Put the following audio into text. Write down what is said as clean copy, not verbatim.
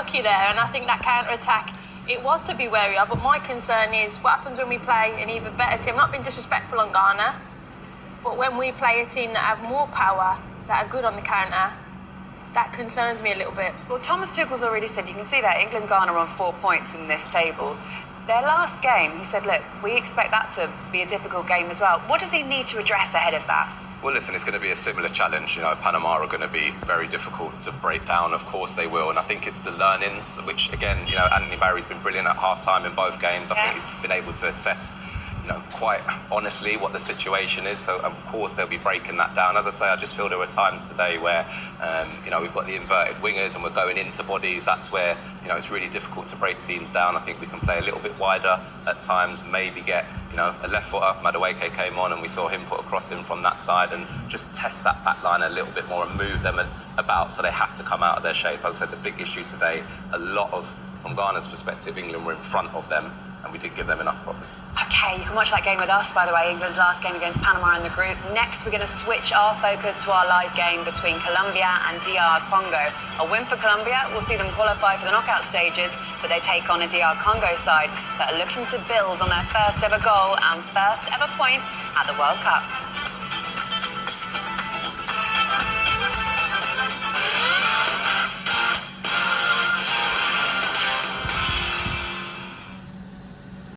lucky there, and I think that counter-attack, it was to be wary of, but my concern is what happens when we play an even better team. I'm not being disrespectful on Ghana, but when we play a team that have more power, that are good on the counter, that concerns me a little bit. Well, Thomas Tuchel's already said, you can see that England-Ghana are on 4 points in this table. Their last game, he said, look, we expect that to be a difficult game as well. What does he need to address ahead of that? Well, listen, it's going to be a similar challenge. You know, Panama are going to be very difficult to break down. Of course they will. And I think it's the learnings, which, again, you know, Anthony Barry's been brilliant at half-time in both games. I think he's been able to assess, you know, quite honestly what the situation is. So, of course, they'll be breaking that down. As I say, I just feel there were times today where, you know, we've got the inverted wingers and we're going into bodies. That's where, you know, it's really difficult to break teams down. I think we can play a little bit wider at times, maybe get, you know, a left footer. Madueke came on and we saw him put a cross in from that side and just test that back line a little bit more and move them about so they have to come out of their shape. As I said, the big issue today, a lot of, from Ghana's perspective, England were in front of them and we didn't give them enough problems. Okay, you can watch that game with us, by the way, England's last game against Panama in the group. Next, we're going to switch our focus to our live game between Colombia and DR Congo. A win for Colombia will see them qualify for the knockout stages, but they take on a DR Congo side that are looking to build on their first ever goal and first ever point at the World Cup.